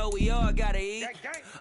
know we all gotta eat.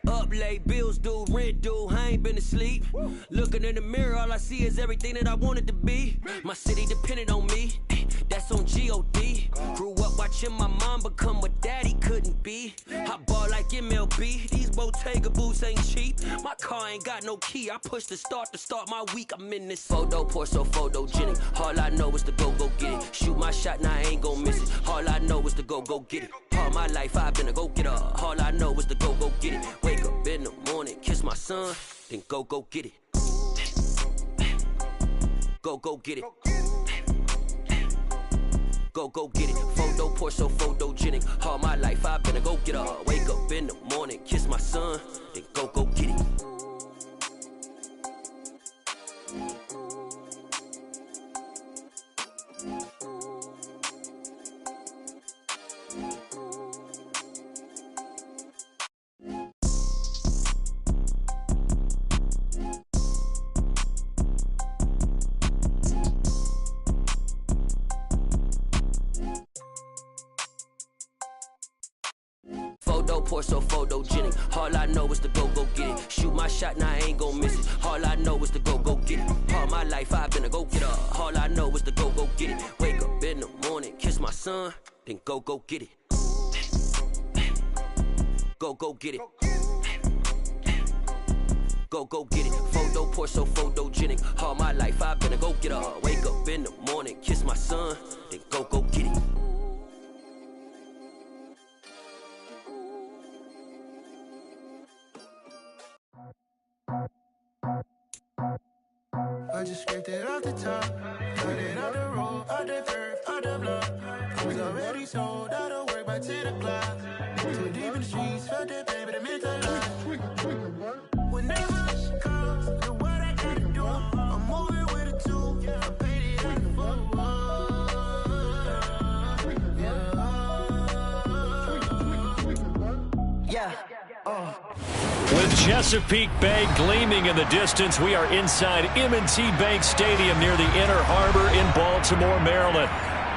Up late, bills due, rent due, I ain't been asleep. Looking in the mirror, all I see is everything that I wanted to be. My city depended on me, that's on G.O.D. Grew up watching my mom become what daddy couldn't be. I ball like MLB, these Bottega boots ain't cheap. My car ain't got no key, I push the start to start my week. I'm in this photo, pour so photogenic. All I know is to go get it. Shoot my shot, now I ain't gon' miss it. All I know is to go get it. All my life I've been a go-getter. All I know is to go get it. Wake up in the morning, kiss my son, then go get it. Go get it. Go get it. Photo, pour so photogenic. All my life I've been a go-getter. Wake up in the morning, kiss my son, then go get it. Pour so photogenic. All I know is to go get it. Shoot my shot, now I ain't gon' miss it. All I know is to go get it. All my life I've been a go-getter. All I know is to go get it. Wake up in the morning, kiss my son, then go get it. Go get it. Go get it. Photo, pour so photogenic. All my life I've been a go-getter. Wake up in the morning, kiss my son, then go get it. I just scraped it off the top, cut it out the road, out the curve, out the block. Was already sold, out of work by 10 o'clock. Too deep in the streets, felt that pain, but it meant a lot. Whenever she calls, know what I gotta do. I'm moving with a tool, I paid it out the full. With Chesapeake Bay gleaming in the distance, we are inside M&T Bank Stadium near the Inner Harbor in Baltimore, Maryland.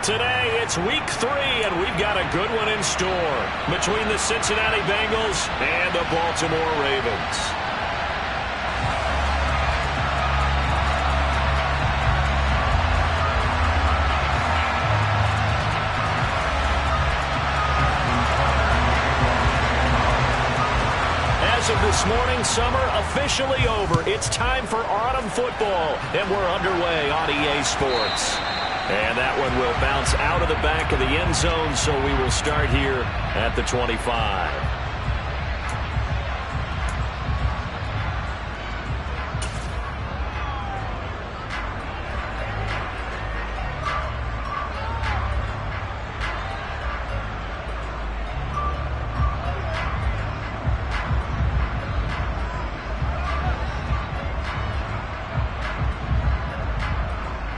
Today, it's week 3, and we've got a good one in store between the Cincinnati Bengals and the Baltimore Ravens. Of this morning, summer officially over. It's time for autumn football, and we're underway on EA Sports. And that one will bounce out of the back of the end zone, so we will start here at the 25.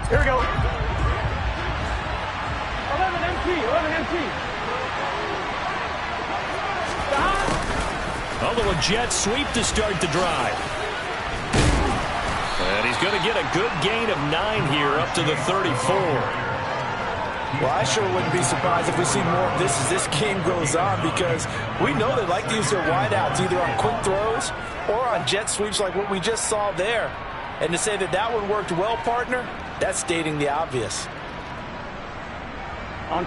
Here we go. 11 empty. Although a jet sweep to start the drive. And he's going to get a good gain of 9 here up to the 34. Well, I sure wouldn't be surprised if we see more of this as this game goes on, because we know they like to use their wideouts either on quick throws or on jet sweeps like what we just saw there. And to say that that one worked well, partner, that's stating the obvious.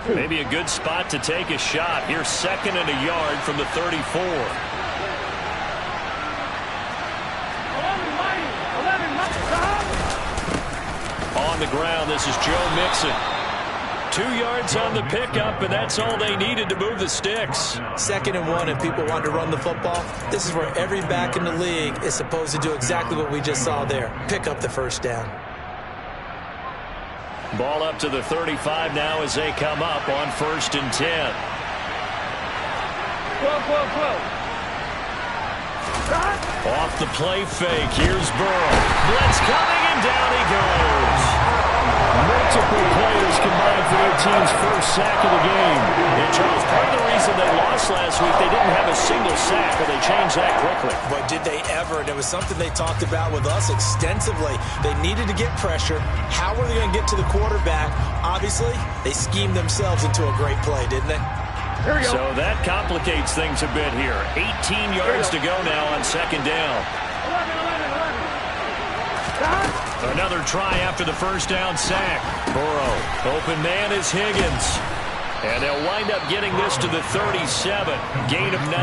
Maybe a good spot to take a shot. Here's 2nd and a yard from the 34. On the ground, this is Joe Mixon. 2 yards on the pickup, and that's all they needed to move the sticks. 2nd and 1, and people want to run the football. This is where every back in the league is supposed to do exactly what we just saw there. Pick up the first down. Ball up to the 35 now as they come up on 1st and 10. 12. Off the play fake. Here's Burrow. Blitz coming, and down he goes. Multiple players combined for their team's first sack of the game. And Charles, part of the reason they lost last week, they didn't have a single sack, but they changed that quickly. But did they ever? And it was something they talked about with us extensively. They needed to get pressure. How were they going to get to the quarterback? Obviously, they schemed themselves into a great play, didn't they? So that complicates things a bit here. 18 yards to go now on second down. Another try after the first down sack. Burrow. Open man is Higgins. And they'll wind up getting this to the 37. Gain of 9.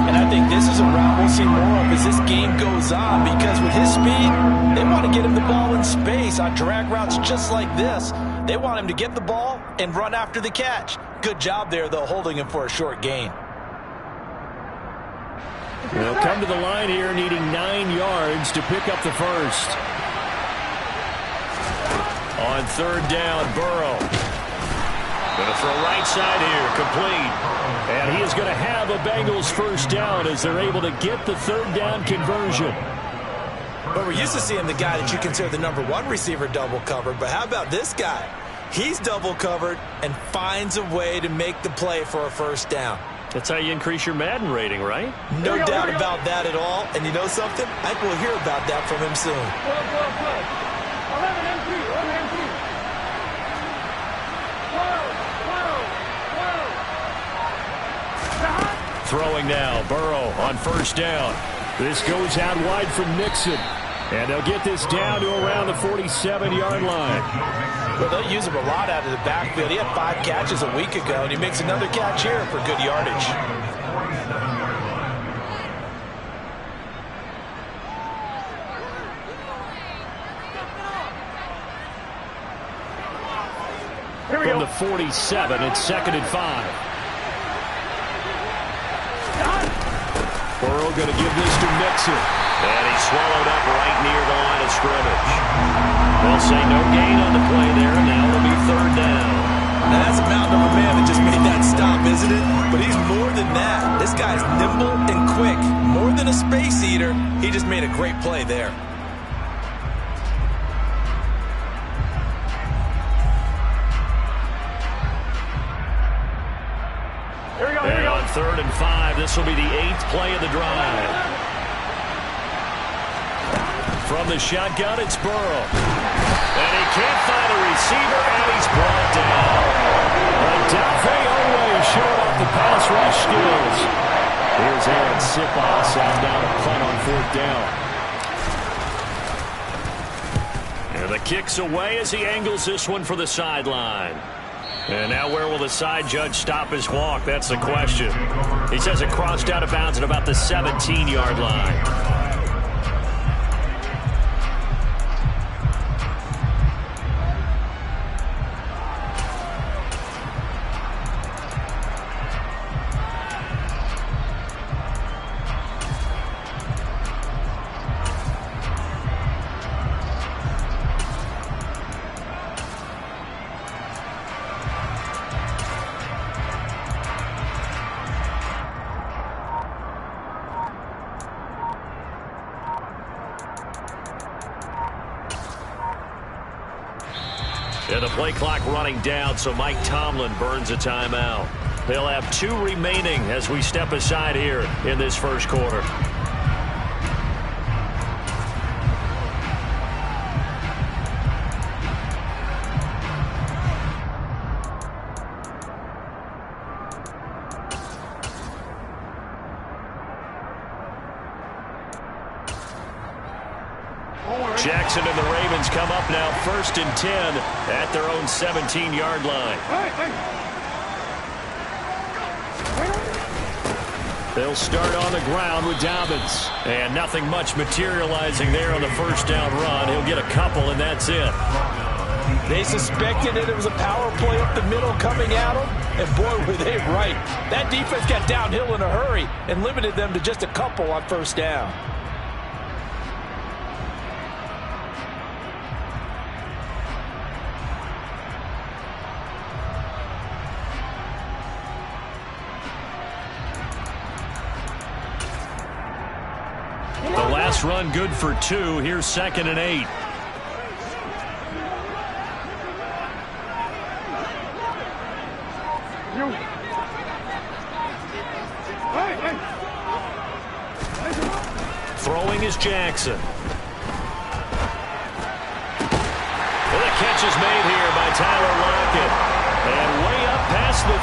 And I think this is a route we'll see more of as this game goes on, because with his speed, they want to get him the ball in space on drag routes just like this. They want him to get the ball and run after the catch. Good job there, though, holding him for a short gain. They'll come to the line here needing 9 yards to pick up the first. On third down, Burrow. Going to throw right side here, complete. And he is going to have a Bengals first down as they're able to get the third down conversion. But we're used to seeing the guy that you consider the #1 receiver double covered. But how about this guy? He's double covered and finds a way to make the play for a first down. That's how you increase your Madden rating, right? No doubt about that at all. And you know something? I think we'll hear about that from him soon. 11 MP. Throwing now, Burrow on first down. This goes out wide from Nixon. And they'll get this down to around the 47-yard line. Well, they'll use him a lot out of the backfield. He had 5 catches a week ago, and he makes another catch here for good yardage. From the 47, it's 2nd and 5. Burrow going to give this to Nixon. And he's swallowed up right near the line of scrimmage. They'll say no gain on the play there, and now it'll be third down. Now that's a mountain of a man that just made that stop, isn't it? But he's more than that. This guy's nimble and quick. More than a space eater, he just made a great play there. And on 3rd and 5, this will be the 8th play of the drive. From the shotgun, it's Burrow. And he can't find a receiver, and he's brought down. Odafe Oweh showing off the pass rush skills. Here's Aaron Siposs out down a punt on 4th down. And the kick's away as he angles this one for the sideline. And now where will the side judge stop his walk? That's the question. He says it crossed out of bounds at about the 17-yard line. And the play clock running down, so Mike Tomlin burns a timeout. They'll have 2 remaining as we step aside here in this first quarter. Jackson and the Ravens come up now 1st and 10 at their own 17-yard line. They'll start on the ground with Dobbins. And nothing much materializing there on the first down run. He'll get a couple, and that's it. They suspected that it was a power play up the middle coming at them, and boy, were they right. That defense got downhill in a hurry and limited them to just a couple on first down. The last run good for 2. Here's 2nd and 8. Throwing is Jackson. The catch is made here by Tyler Lockett. And way up past the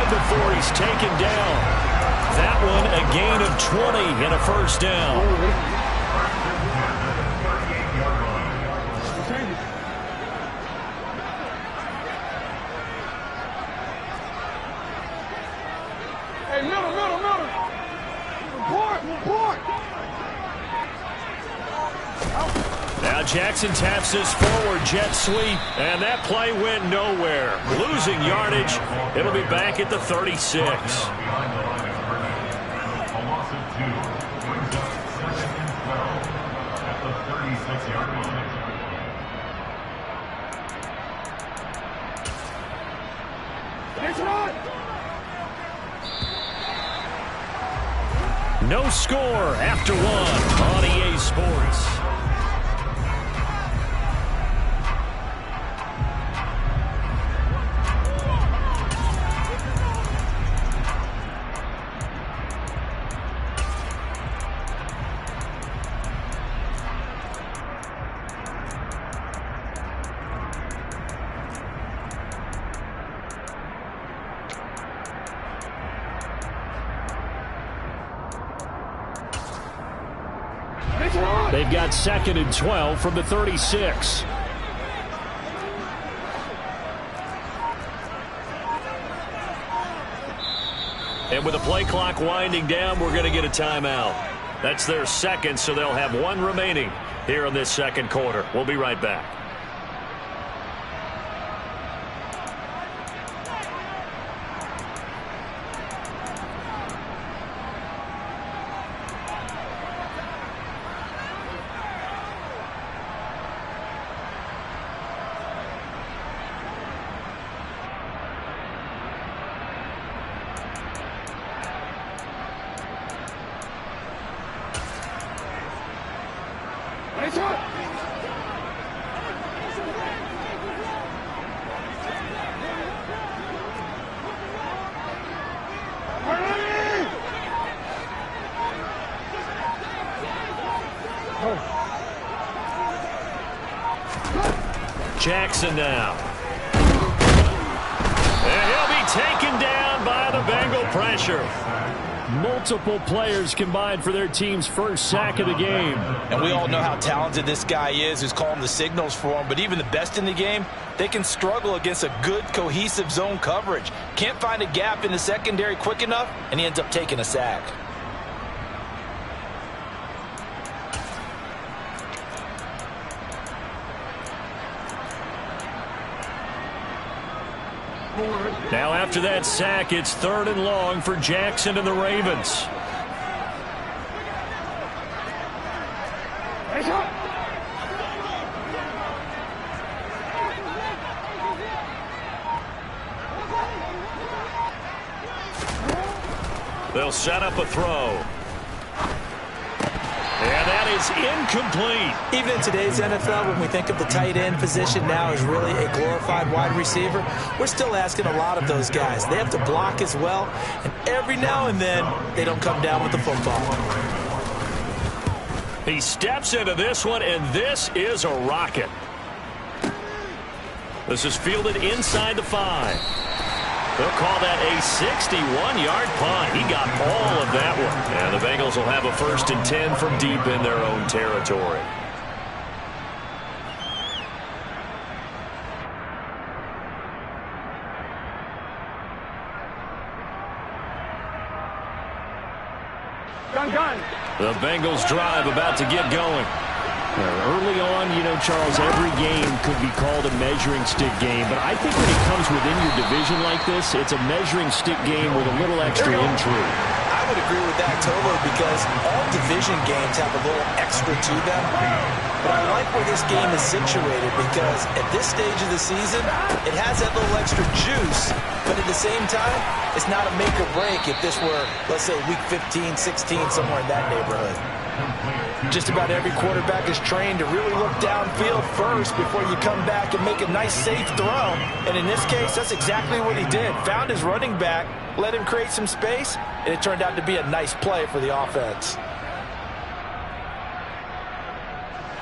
before he's taken down. That one a gain of 20 and a first down. Hey, middle. Report. Now Jackson taps this forward jet sweep, and that play went nowhere. Losing yardage. It'll be back at the 36. No score after one on EA Sports. They've got 2nd and 12 from the 36. And with the play clock winding down, we're going to get a timeout. That's their second, so they'll have one remaining here in this second quarter. We'll be right back. Jackson now. And he'll be taken down by the Bengal pressure. Multiple players combined for their team's first sack of the game. And we all know how talented this guy is who's calling the signals for him. But even the best in the game, they can struggle against a good, cohesive zone coverage. Can't find a gap in the secondary quick enough, and he ends up taking a sack. Now after that sack, it's 3rd and long for Jackson and the Ravens. They'll set up a throw. And that is incomplete. Even in today's NFL, when we think of the tight end position now as really a glorified wide receiver, we're still asking a lot of those guys. They have to block as well, and every now and then, they don't come down with the football. He steps into this one, and this is a rocket. This is fielded inside the 5. They'll call that a 61-yard punt. He got all of that one. And the Bengals will have a 1st and 10 from deep in their own territory. Gun. The Bengals drive about to get going. Early on, you know, Charles, every game could be called a measuring stick game, but I think when it comes within your division like this, it's a measuring stick game with a little extra intrigue. I would agree with that totally, because all division games have a little extra to them. But I like where this game is situated, because at this stage of the season, it has that little extra juice, but at the same time, it's not a make or break if this were, let's say, week 15, 16, somewhere in that neighborhood. Just about every quarterback is trained to really look downfield first before you come back and make a nice, safe throw. And in this case, that's exactly what he did. Found his running back, let him create some space, and it turned out to be a nice play for the offense.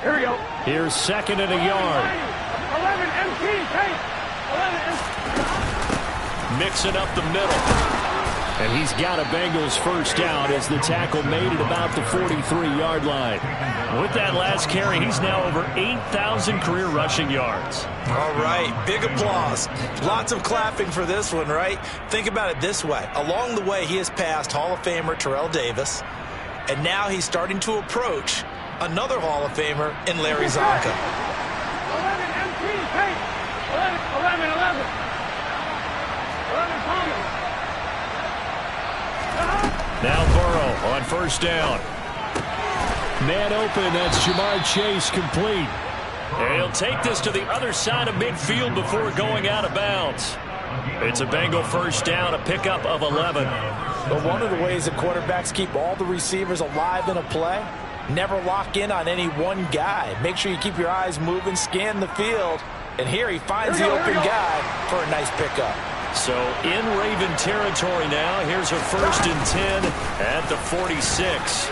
Here we go. Here's 2nd and a yard. 11 empty. Hey, 11 empty. mixing up the middle. And he's got a Bengals first down as the tackle made it about the 43-yard line. With that last carry, he's now over 8,000 career rushing yards. All right, big applause. Lots of clapping for this one, right? Think about it this way. Along the way, he has passed Hall of Famer Terrell Davis, and now he's starting to approach another Hall of Famer in Larry Zonka. 11 Thomas. Now Burrow on first down. Man open, that's Jamar Chase complete. And he'll take this to the other side of midfield before going out of bounds. It's a Bengal first down, a pickup of 11. But one of the ways that quarterbacks keep all the receivers alive in a play, never lock in on any one guy. Make sure you keep your eyes moving, scan the field. And here he finds the open guy for a nice pickup. So in Raven territory now. Here's a 1st and 10 at the 46.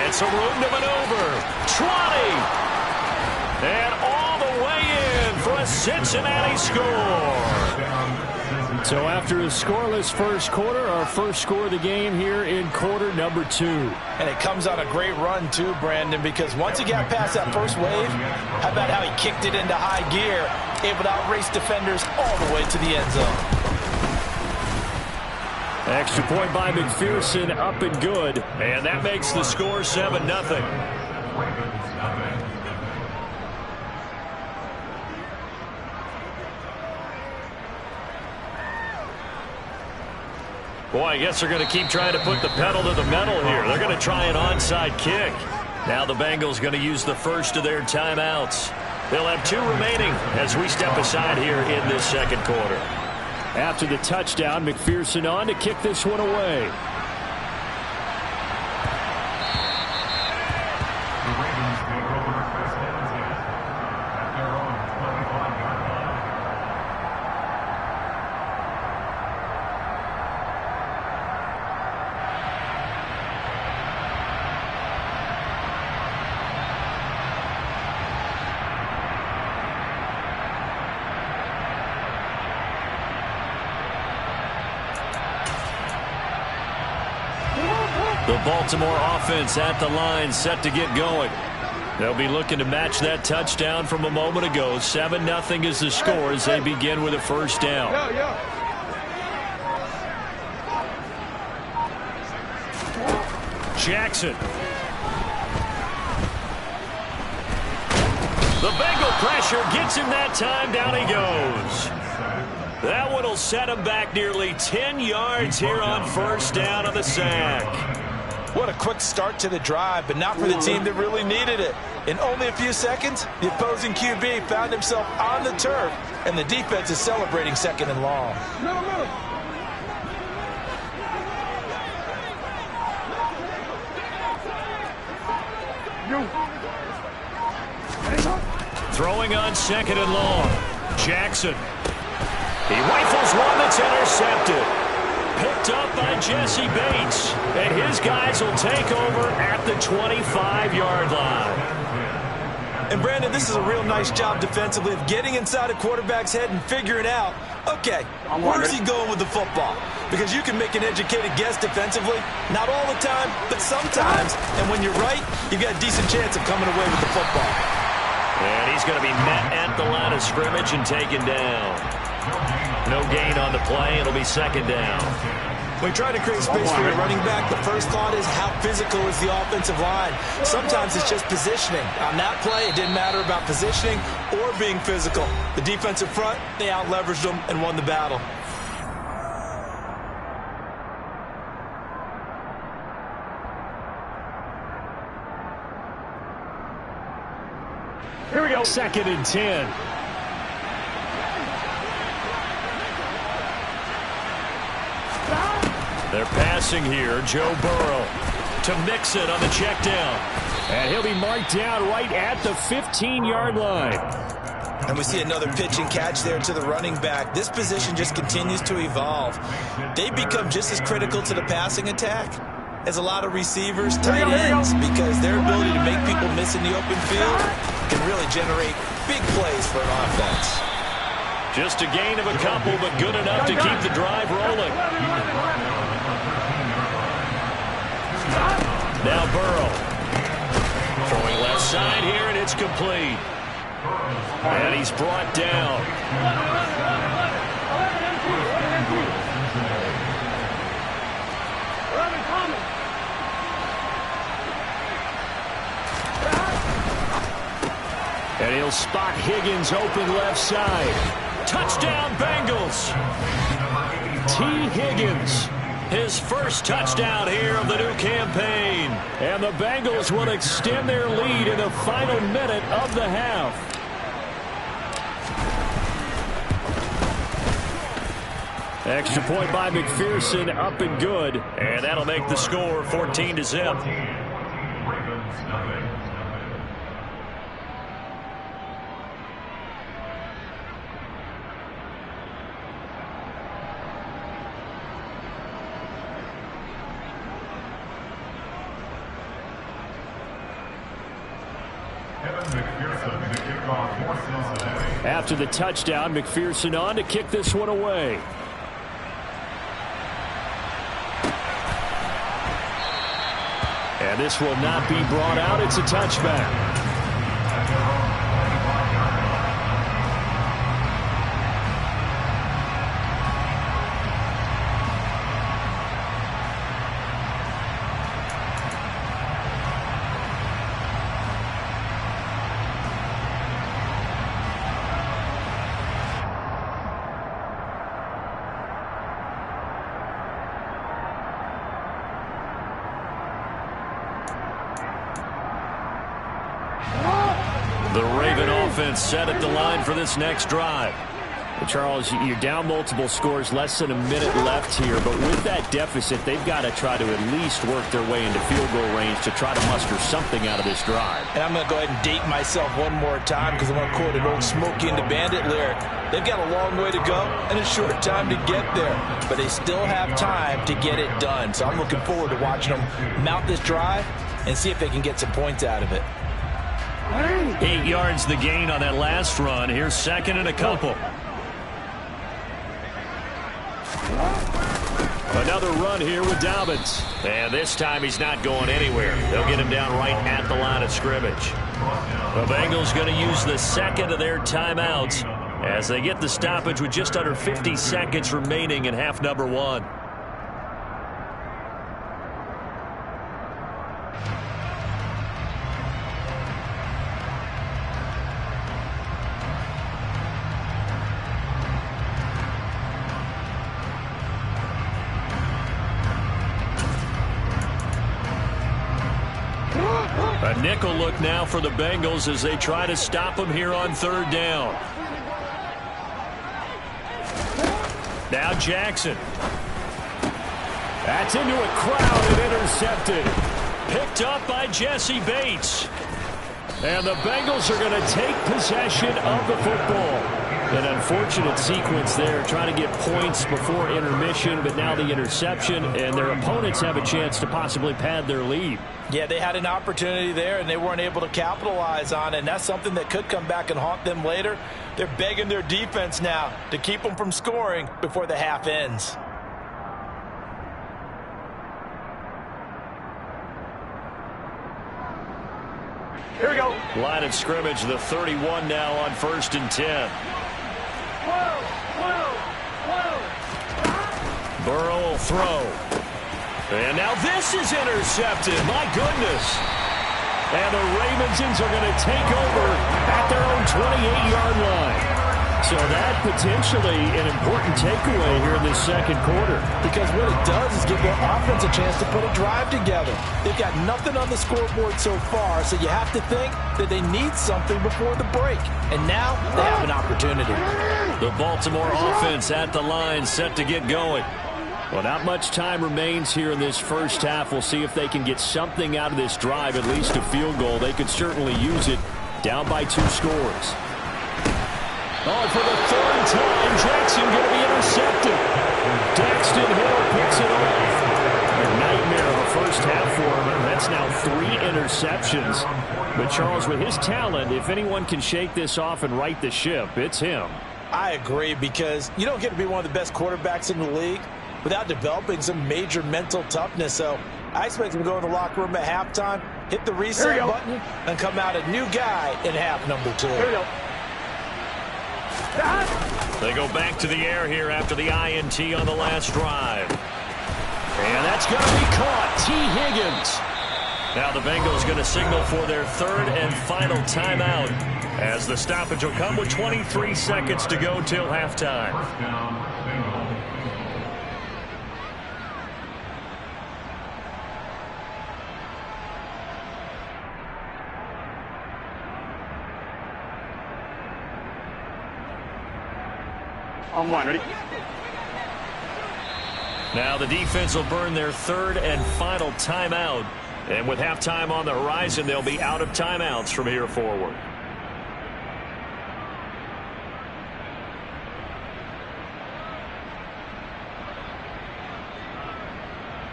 It's a room to maneuver. 20. And all the way in for a Cincinnati score. So after a scoreless first quarter, our first score of the game here in quarter number 2. And it comes on a great run too, Brandon, because once he got past that first wave, how about how he kicked it into high gear, able to outrace defenders all the way to the end zone. Extra point by McPherson, up and good. And that makes the score 7-0. Boy, I guess they're going to keep trying to put the pedal to the metal here. They're going to try an onside kick. Now the Bengals going to use the first of their timeouts. They'll have 2 remaining as we step aside here in this second quarter. After the touchdown, McPherson on to kick this one away. The Baltimore offense at the line, set to get going. They'll be looking to match that touchdown from a moment ago. 7-0 is the score as they begin with a first down. Jackson. The Bengal pressure gets him that time. Down he goes. That one will set him back nearly 10 yards here on first down on the sack. What a quick start to the drive, but not for the team that really needed it. In only a few seconds, the opposing QB found himself on the turf, and the defense is celebrating 2nd and long. Throwing on 2nd and long. Jackson. He rifles one that's intercepted. Picked up by Jesse Bates. And his guys will take over at the 25-yard line. And, Brandon, this is a real nice job defensively of getting inside a quarterback's head and figuring out, okay, where's he going with the football? Because you can make an educated guess defensively. Not all the time, but sometimes. And when you're right, you've got a decent chance of coming away with the football. And he's going to be met at the line of scrimmage and taken down. No gain on the play. It'll be 2nd down. When you try to create space for your running back, the first thought is how physical is the offensive line. Sometimes it's just positioning. On that play, it didn't matter about positioning or being physical. The defensive front, they out-leveraged them and won the battle. Here we go. 2nd and 10. They're passing here. Joe Burrow to Mixon on the check down. And he'll be marked down right at the 15-yard line. And we see another pitch and catch there to the running back. This position just continues to evolve. They become just as critical to the passing attack as a lot of receivers, tight ends, because their ability to make people miss in the open field can really generate big plays for an offense. Just a gain of a couple, but good enough to keep the drive rolling. Now Burrow. Throwing left side here, and it's complete. And he's brought down. And he'll spot Higgins open left side. Touchdown, Bengals. T. Higgins, his first touchdown here of the new campaign. And the Bengals will extend their lead in the final minute of the half. Extra point by McPherson, up and good. And that'll make the score 14-0. After the touchdown, McPherson on to kick this one away. And this will not be brought out. It's a touchback. The Raven offense set at the line for this next drive. Well, Charles, you're down multiple scores, less than a minute left here, but with that deficit, they've got to try to at least work their way into field goal range to try to muster something out of this drive. And I'm going to go ahead and date myself one more time because I'm going to quote an old Smokey and the Bandit lyric. They've got a long way to go and a short time to get there, but they still have time to get it done. So I'm looking forward to watching them mount this drive and see if they can get some points out of it. 8 yards the gain on that last run. Here's second and a couple. Another run here with Dobbins. And this time he's not going anywhere. They'll get him down right at the line of scrimmage. The Bengals going to use the second of their timeouts as they get the stoppage with just under 50 seconds remaining in half number one. A nickel look now for the Bengals as they try to stop him here on third down. Now Jackson. That's into a crowd and intercepted. Picked up by Jesse Bates. And the Bengals are going to take possession of the football. An unfortunate sequence there, trying to get points before intermission, but now the interception, and their opponents have a chance to possibly pad their lead. Yeah, they had an opportunity there, and they weren't able to capitalize on it, and that's something that could come back and haunt them later. They're begging their defense now to keep them from scoring before the half ends. Here we go. Line of scrimmage, the 31 now on 1st and 10. Burrow will throw. And now this is intercepted. My goodness. And the Ravensons are going to take over at their own 28-yard line. So that potentially an important takeaway here in this second quarter. Because what it does is give their offense a chance to put a drive together. They've got nothing on the scoreboard so far, so you have to think that they need something before the break. And now they have an opportunity. The Baltimore offense at the line, set to get going. Well, not much time remains here in this first half. We'll see if they can get something out of this drive, at least a field goal. They could certainly use it, down by 2 scores. Oh, for the third time, Jackson going to be intercepted. Daxton Hill picks it off. A nightmare of a first half for him. That's now 3 interceptions. But Charles, with his talent, if anyone can shake this off and right the ship, it's him. I agree, because you don't get to be one of the best quarterbacks in the league without developing some major mental toughness. So I expect him to go in the locker room at halftime, hit the reset button, and come out a new guy in half number 2. Here we go. They go back to the air here after the INT on the last drive. And that's going to be caught. T. Higgins. Now the Bengals going to signal for their third and final timeout, as the stoppage will come with 23 seconds to go till halftime. On one, ready? Now the defense will burn their third and final timeout. And with halftime on the horizon, they'll be out of timeouts from here forward.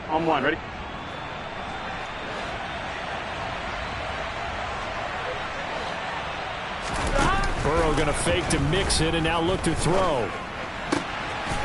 On one, ready? Burrow going to fake to mix it and now look to throw.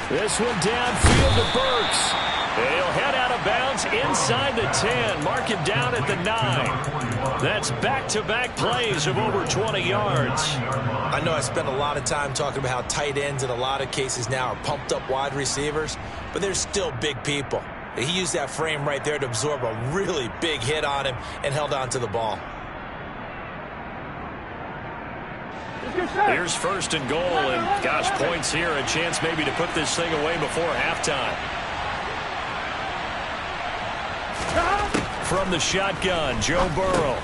This one downfield to Burks. He'll head out of bounds inside the 10. Mark him down at the 9. That's back-to-back plays of over 20 yards. I know I spent a lot of time talking about how tight ends in a lot of cases now are pumped-up wide receivers, but they're still big people. He used that frame right there to absorb a really big hit on him and held on to the ball. Here's first and goal, and gosh, points here, a chance maybe to put this thing away before halftime. From the shotgun, Joe Burrow.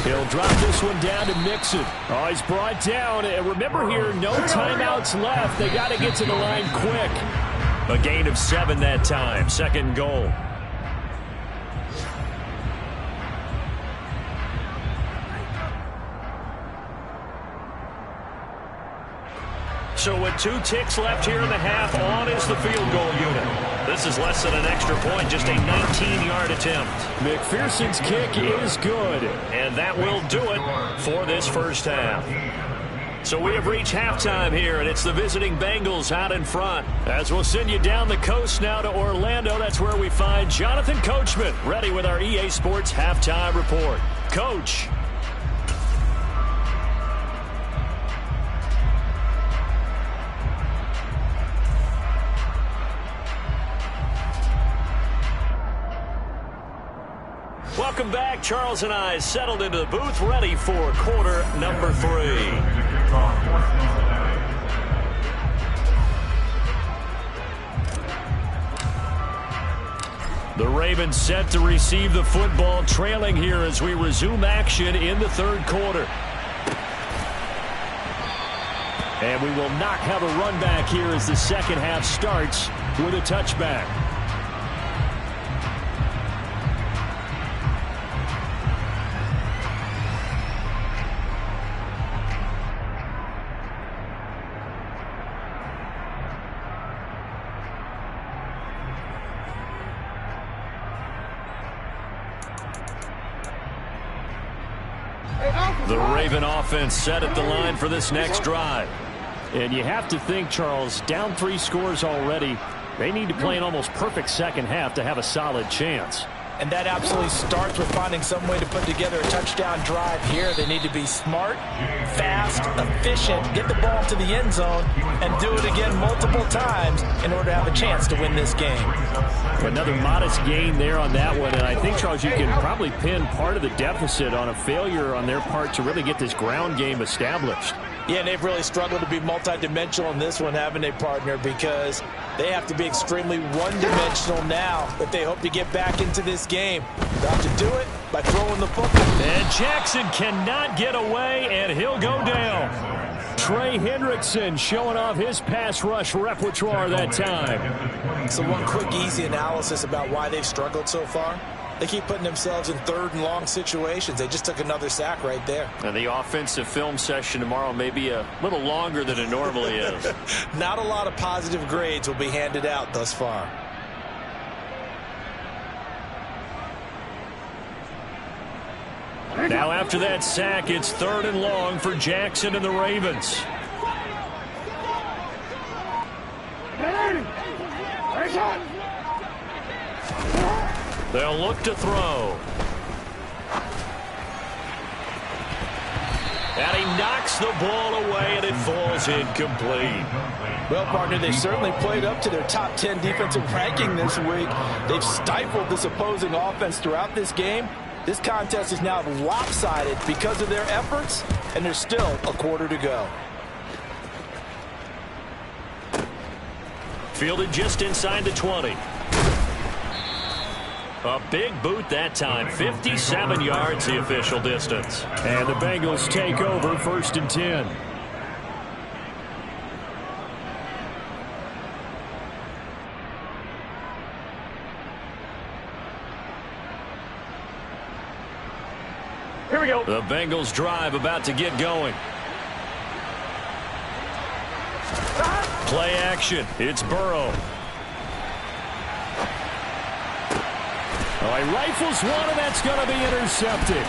He'll drop this one down to Mixon. Oh, he's brought down. And remember here, no timeouts left. They got to get to the line quick. A gain of 7 that time, second goal. So with 2 ticks left here in the half, on is the field goal unit. This is less than an extra point, just a 19-yard attempt. McPherson's kick is good, and that will do it for this first half. So we have reached halftime here, and it's the visiting Bengals out in front. As we'll send you down the coast now to Orlando, that's where we find Jonathan Coachman, ready with our EA Sports Halftime Report. Coach. Welcome back. Charles and I settled into the booth, ready for quarter number 3. The Ravens set to receive the football, trailing here as we resume action in the third quarter. And we will not have a run back here as the second half starts with a touchback. The Raven offense set at the line for this next drive. And you have to think, Charles, down 3 scores already. They need to play an almost perfect second half to have a solid chance. And that absolutely starts with finding some way to put together a touchdown drive here. They need to be smart, fast, efficient, get the ball to the end zone, and do it again multiple times in order to have a chance to win this game. Another modest gain there on that one, and I think, Charles, you can probably pin part of the deficit on a failure on their part to really get this ground game established. Yeah, and they've really struggled to be multidimensional in this one, haven't they, partner? Because they have to be extremely one-dimensional now if they hope to get back into this game. They'll have to do it by throwing the football. And Jackson cannot get away, and he'll go down. Trey Hendrickson showing off his pass rush repertoire that time. So one quick, easy analysis about why they've struggled so far. They keep putting themselves in third and long situations. They just took another sack right there. And the offensive film session tomorrow may be a little longer than it normally is. Not a lot of positive grades will be handed out thus far. Now after that sack, it's third and long for Jackson and the Ravens. They'll look to throw. And he knocks the ball away, and it falls incomplete. Well, partner, they certainly played up to their top 10 defensive ranking this week. They've stifled this opposing offense throughout this game. This contest is now lopsided because of their efforts, and there's still a quarter to go. Fielded just inside the 20. A big boot that time. 57 yards the official distance. And the Bengals take over 1st and 10. Here we go. The Bengals drive about to get going. Play action. It's Burrow. Oh, he rifles one, and that's going to be intercepted.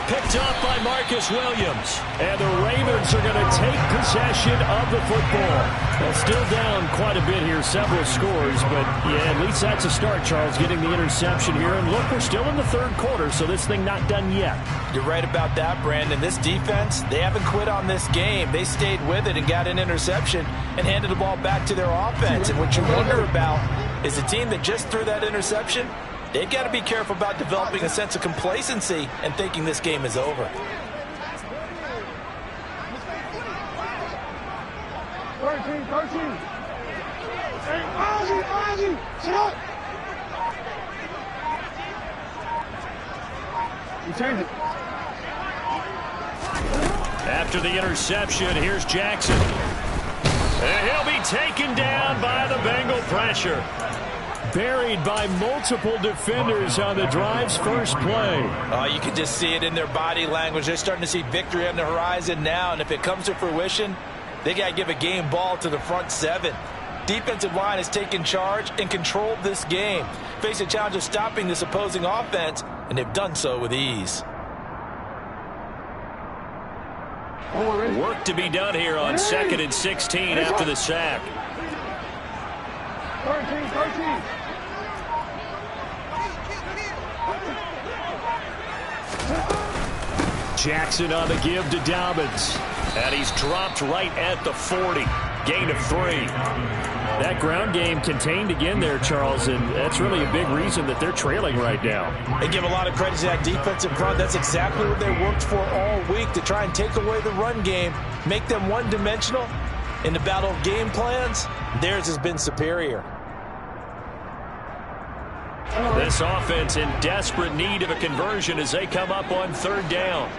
Picked up by Marcus Williams. And the Ravens are going to take possession of the football. Well, still down quite a bit here, several scores, but yeah, at least that's a start, Charles, getting the interception here. And look, we're still in the 3rd quarter, so this thing not done yet. You're right about that, Brandon. This defense, they haven't quit on this game. They stayed with it and got an interception and handed the ball back to their offense. And what you wonder about is a team that just threw that interception, they've got to be careful about developing a sense of complacency and thinking this game is over. 13. Hey, Ozzie, sit up. You change it. After the interception, here's Jackson. And he'll be taken down by the Bengal pressure. Buried by multiple defenders on the drive's first play. You can just see it in their body language. They're starting to see victory on the horizon now, and if it comes to fruition, they got to give a game ball to the front 7. Defensive line has taken charge and controlled this game. Face a challenge of stopping this opposing offense, and they've done so with ease. Work to be done here on 2nd and 16 after the sack. 13. Jackson on the give to Dobbins. And he's dropped right at the 40. Gain of 3. That ground game contained again there, Charles, and that's really a big reason that they're trailing right now. They give a lot of credit to that defensive front. That's exactly what they worked for all week, to try and take away the run game, make them one-dimensional. In the battle of game plans, theirs has been superior. This offense in desperate need of a conversion as they come up on 3rd down.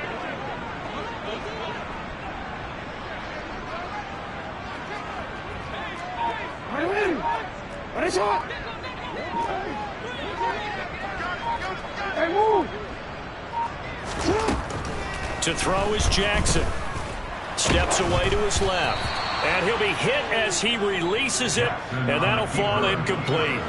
Hey, move. To throw is Jackson. Steps away to his left. And he'll be hit as he releases it, and that'll fall incomplete.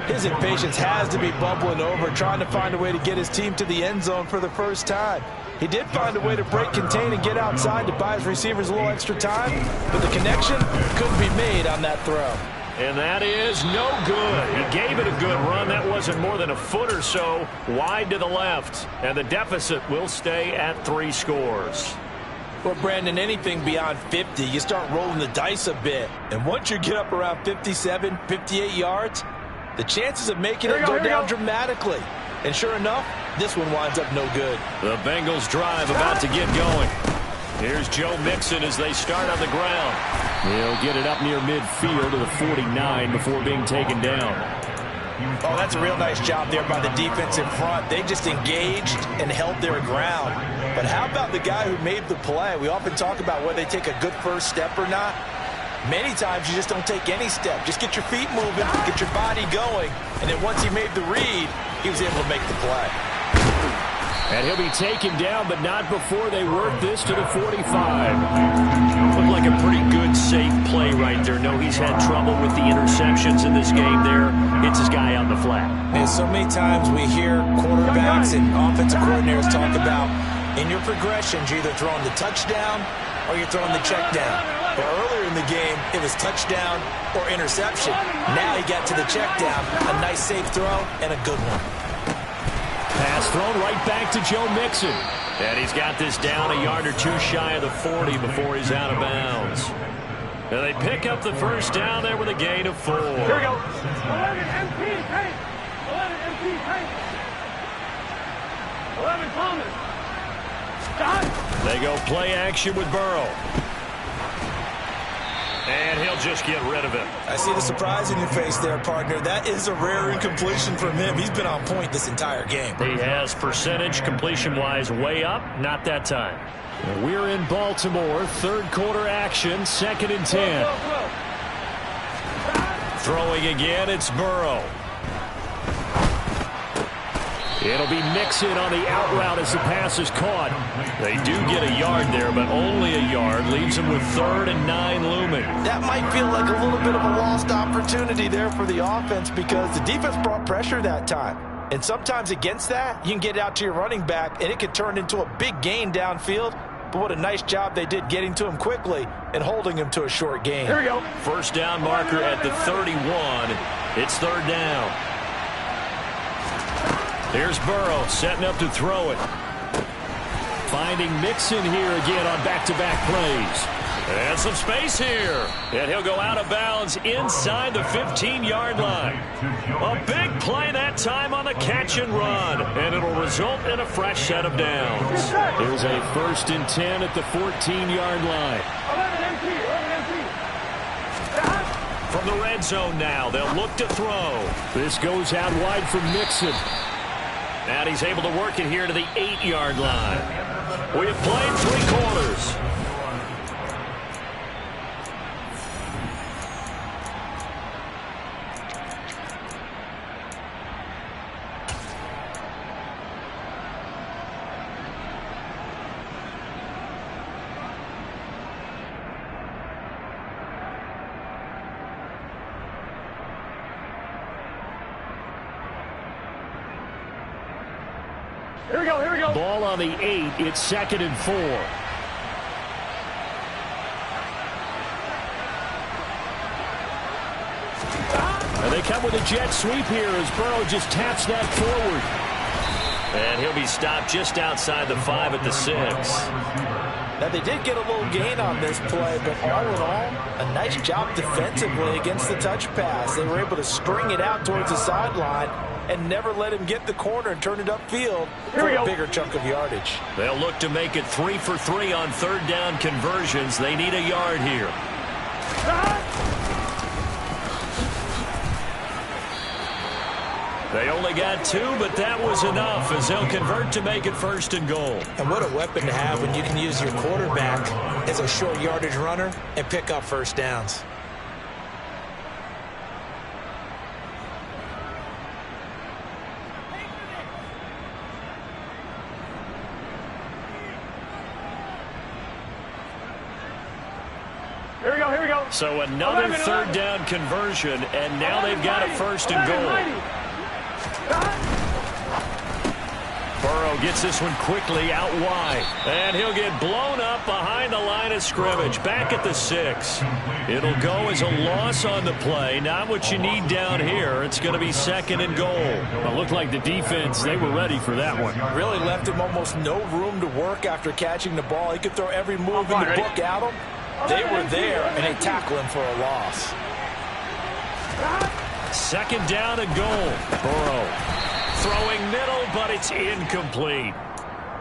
His impatience has to be bubbling over, trying to find a way to get his team to the end zone for the first time. He did find a way to break contain and get outside to buy his receivers a little extra time, but the connection couldn't be made on that throw. And that is no good. He gave it a good run. That wasn't more than a foot or so wide to the left. And the deficit will stay at 3 scores. Well, Brandon, anything beyond 50, you start rolling the dice a bit. And once you get up around 57, 58 yards, the chances of making it go down dramatically. And sure enough, this one winds up no good. The Bengals drive about to get going. Here's Joe Mixon as they start on the ground. He'll get it up near midfield to the 49 before being taken down. Oh, that's a real nice job there by the defensive front. They just engaged and held their ground. But how about the guy who made the play? We often talk about whether they take a good first step or not. Many times you just don't take any step. Just get your feet moving, get your body going, and then once he made the read, he was able to make the play. And he'll be taken down, but not before they work this to the 45. Looked like a pretty good, safe play right there. No, he's had trouble with the interceptions in this game there. Hits his guy on the flat. And so many times we hear quarterbacks and offensive coordinators talk about in your progressions, you're either throwing the touchdown or you're throwing the check down. But earlier in the game, it was touchdown or interception. Now he got to the check down. A nice safe throw and a good one. Pass thrown right back to Joe Mixon. And he's got this down a yard or two shy of the 40 before he's out of bounds. And they pick up the first down there with a gain of 4. Here we go. 11 MP, hey. 11 MP, hey. 11 Thomas. Done. They go play action with Burrow. And he'll just get rid of it. I see the surprise in your face there, partner. That is a rare incompletion from him. He's been on point this entire game. He has percentage completion-wise way up. Not that time. We're in Baltimore. Third quarter action. 2nd and 10. Throwing again, it's Burrow. It'll be Mixon on the out route as the pass is caught. They do get a yard there, but only a yard. Leaves them with 3rd and 9 looming. That might feel like a little bit of a lost opportunity there for the offense because the defense brought pressure that time. And sometimes against that, you can get out to your running back, and it could turn into a big gain downfield. But what a nice job they did getting to him quickly and holding him to a short gain. Here we go. First down marker at the 31. It's 3rd down. Here's Burrow setting up to throw it. Finding Mixon here again on back-to-back plays. And some space here. And he'll go out of bounds inside the 15-yard line. A big play that time on the catch and run. And it'll result in a fresh set of downs. Here's a 1st and 10 at the 14-yard line. 11 MP, 11 MP. From the red zone now, they'll look to throw. This goes out wide for Mixon. And he's able to work it here to the 8-yard line. We have played 3 quarters. Here we go, here we go. Ball on the 8. It's 2nd and 4. And they come with a jet sweep here as Burrow just taps that forward. And he'll be stopped just outside the 5 at the 6. Now, they did get a little gain on this play, but all in all, a nice job defensively against the touch pass. They were able to string it out towards the sideline and never let him get the corner and turn it upfield for a bigger chunk of yardage. They'll look to make it 3 for 3 on 3rd down conversions. They need a yard here. They only got 2, but that was enough as they'll convert to make it 1st and goal. And what a weapon to have when you can use your quarterback as a short yardage runner and pick up first downs. Here we go, here we go. So another 3rd down conversion, and now they've got a 1st and goal. Burrow gets this one quickly out wide. And he'll get blown up behind the line of scrimmage. Back at the 6. It'll go as a loss on the play. Not what you need down here. It's going to be 2nd and goal. Well, it looked like the defense, they were ready for that one. Really left him almost no room to work after catching the ball. He could throw every move in the book at him. They were there, and they tackle him for a loss. 2nd down and goal. Burrow throwing middle, but it's incomplete.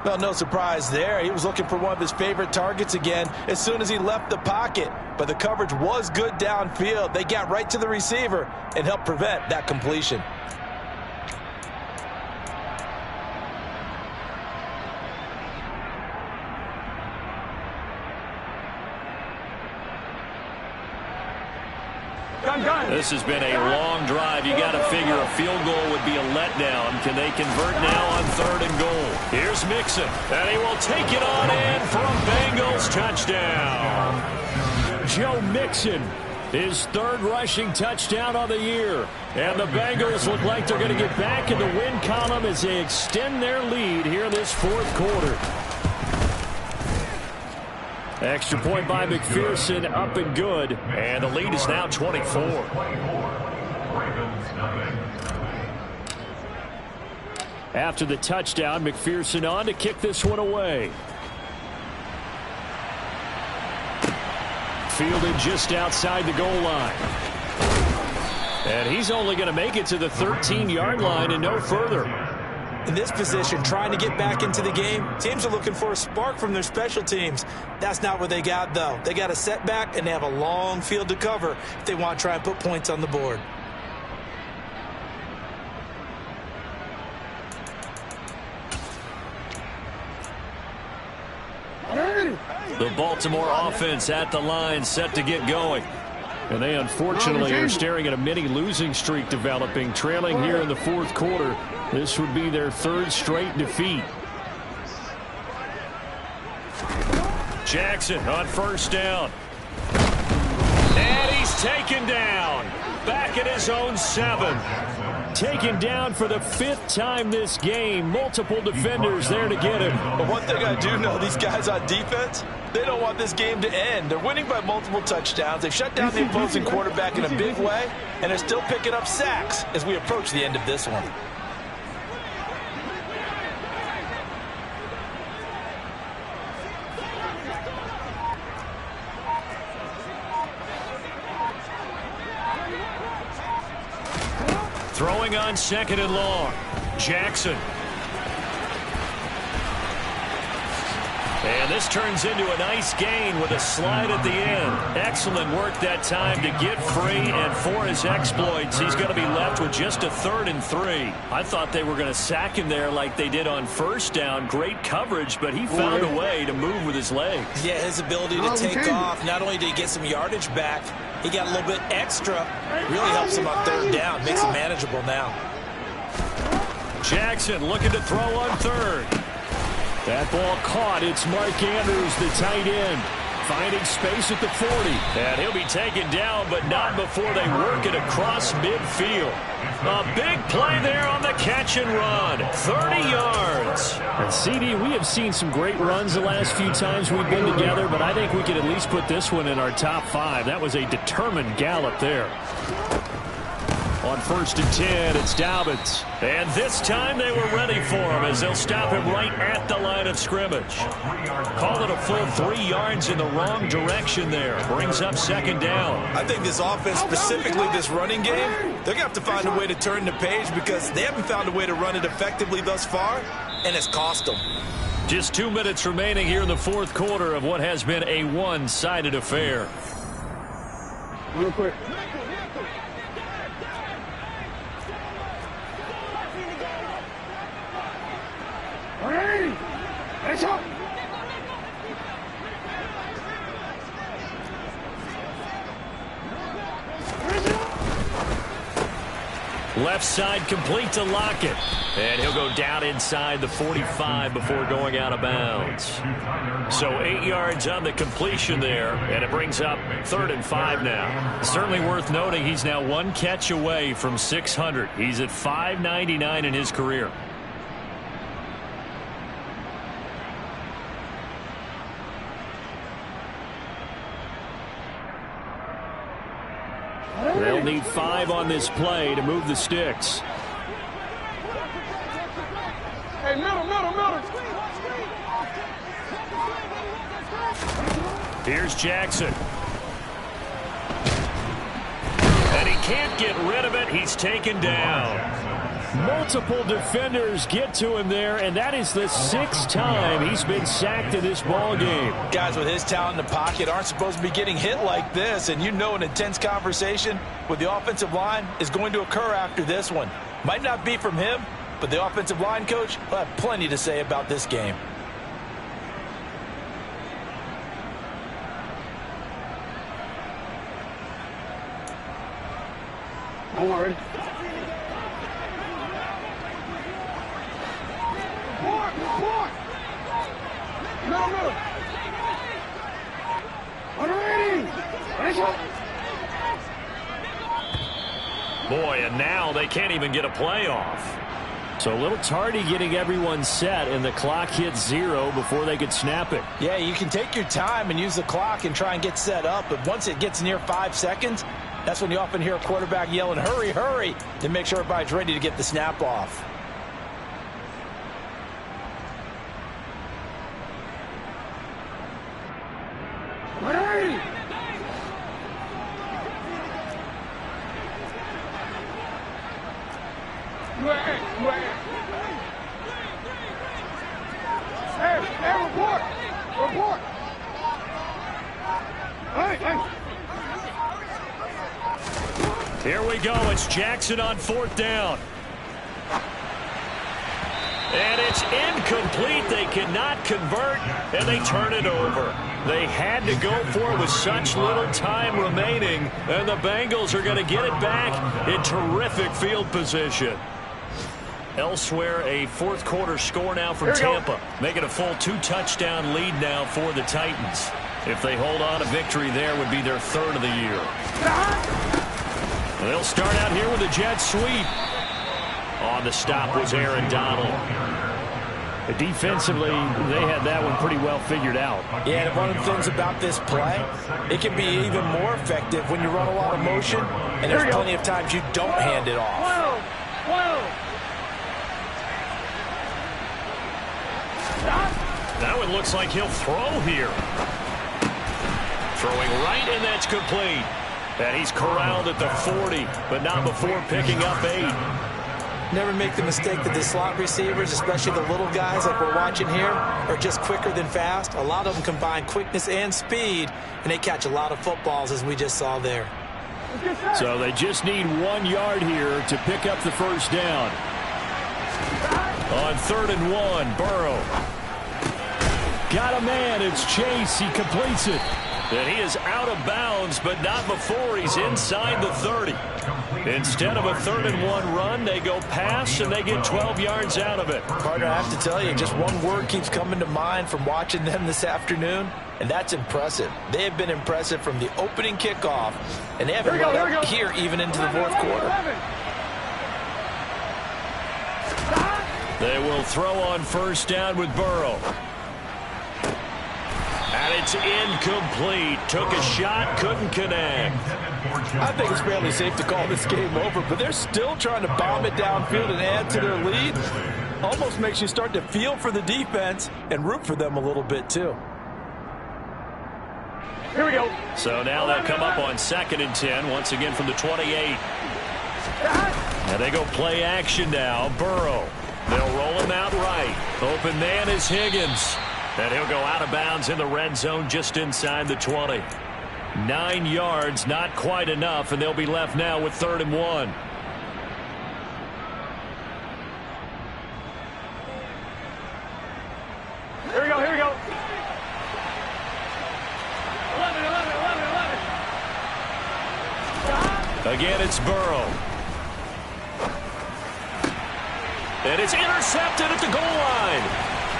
Well, no surprise there. He was looking for one of his favorite targets again as soon as he left the pocket. But the coverage was good downfield. They got right to the receiver and helped prevent that completion. This has been a long drive. You got to figure a field goal would be a letdown. Can they convert now on 3rd and goal? Here's Mixon, and he will take it on in for a Bengals touchdown. Joe Mixon, his 3rd rushing touchdown of the year. And the Bengals look like they're going to get back in the win column as they extend their lead here in this 4th quarter. Extra point by McPherson, up and good. And the lead is now 24. After the touchdown, McPherson on to kick this one away. Fielded just outside the goal line. And he's only going to make it to the 13-yard line and no further. In this position, trying to get back into the game, teams are looking for a spark from their special teams. That's not what they got, though. They got a setback, and they have a long field to cover if they want to try and put points on the board. The Baltimore offense at the line, set to get going. And they unfortunately are staring at a mini losing streak developing, trailing here in the fourth quarter. This would be their third straight defeat. Jackson on first down. And he's taken down. Back at his own 7. Taken down for the 5th time this game. Multiple defenders there to get him. But one thing I do know, these guys on defense, they don't want this game to end. They're winning by multiple touchdowns. They've shut down the opposing quarterback in a big way, and they're still picking up sacks as we approach the end of this one. Throwing on 2nd and long. Jackson. And this turns into a nice gain with a slide at the end. Excellent work that time to get free, and for his exploits, he's going to be left with just a 3rd and 3. I thought they were going to sack him there like they did on first down. Great coverage, but he found a way to move with his legs. Yeah, his ability to take off, not only did he get some yardage back, he got a little bit extra. Really helps him on 3rd down, makes it manageable now. Jackson looking to throw on 3rd. That ball caught. It's Mark Andrews, the tight end, finding space at the 40. And he'll be taken down, but not before they work it across midfield. A big play there on the catch and run. 30 yards. And CD, we have seen some great runs the last few times we've been together, but I think we can at least put this one in our top 5. That was a determined gallop there. On 1st and 10, it's Dobbins. And this time they were ready for him as they'll stop him right at the line of scrimmage. Call it a full 3 yards in the wrong direction there. Brings up 2nd down. I think this offense, specifically this running game, they're going to have to find a way to turn the page because they haven't found a way to run it effectively thus far, and it's cost them. Just 2 minutes remaining here in the fourth quarter of what has been a one-sided affair. Real quick. Left side complete to Lockett. And he'll go down inside the 45 before going out of bounds. So 8 yards on the completion there, and it brings up 3rd and 5 now. Certainly worth noting he's now 1 catch away from 600. He's at 599 in his career. They'll need 5 on this play to move the sticks. Hey, middle. Here's Jackson. And he can't get rid of it. He's taken down. Multiple defenders get to him there, and that is the 6th time he's been sacked in this ball game. Guys with his talent in the pocket aren't supposed to be getting hit like this, and you know an intense conversation with the offensive line is going to occur after this one. Might not be from him, but the offensive line coach will have plenty to say about this game. Don't worry. Middle. Boy, and now they can't even get a play off. So a little tardy getting everyone set, and the clock hits 0 before they could snap it. Yeah, you can take your time and use the clock and try and get set up, but once it gets near 5 seconds, that's when you often hear a quarterback yelling, hurry, hurry, to make sure everybody's ready to get the snap off. Hurry! Hey, report! Report! Hey! Here we go. It's Jackson on 4th down. And it's incomplete. They cannot convert, and they turn it over. They had to go for it with such little time remaining, and the Bengals are going to get it back in terrific field position. Elsewhere, a fourth-quarter score now from Tampa, making a full 2-touchdown lead now for the Titans. If they hold on, a victory there would be their 3rd of the year. They'll start out here with a jet sweep. On the stop was Aaron Donald. Defensively, they had that one pretty well figured out. Yeah, and one of the things about this play, it can be even more effective when you run a lot of motion, and there's plenty of times you don't hand it off. That one looks like he'll throw here. Throwing right, and that's complete. And he's corralled at the 40, but not before picking up 8. Never make the mistake that the slot receivers, especially the little guys like we're watching here, are just quicker than fast. A lot of them combine quickness and speed, and they catch a lot of footballs, as we just saw there. So they just need 1 yard here to pick up the first down. On 3rd and 1, Burrow. Got a man. It's Chase. He completes it. And he is out of bounds, but not before he's inside the 30. Instead of a 3rd and 1 run, they go pass, and they get 12 yards out of it. Partner, I have to tell you, just one word keeps coming to mind from watching them this afternoon, and that's impressive. They have been impressive from the opening kickoff, and they haven't let up here even into the 4th quarter. They will throw on 1st down with Burrow. And it's incomplete. Took a shot, couldn't connect. I think it's fairly safe to call this game over, but they're still trying to bomb it downfield and add to their lead. Almost makes you start to feel for the defense and root for them a little bit, too. Here we go. So now they'll come up on 2nd and 10, once again from the 28. And they go play action now. Burrow. They'll roll him out right. Open man is Higgins. And he'll go out of bounds in the red zone just inside the 20. 9 yards, not quite enough, and they'll be left now with 3rd and 1. Here we go, here we go. 11. Again, it's Burrow. And it's intercepted at the goal line.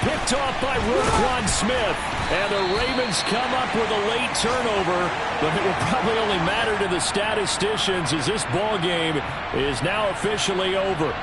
Picked off by Roquan Smith. And the Ravens come up with a late turnover, but it will probably only matter to the statisticians as this ball game is now officially over.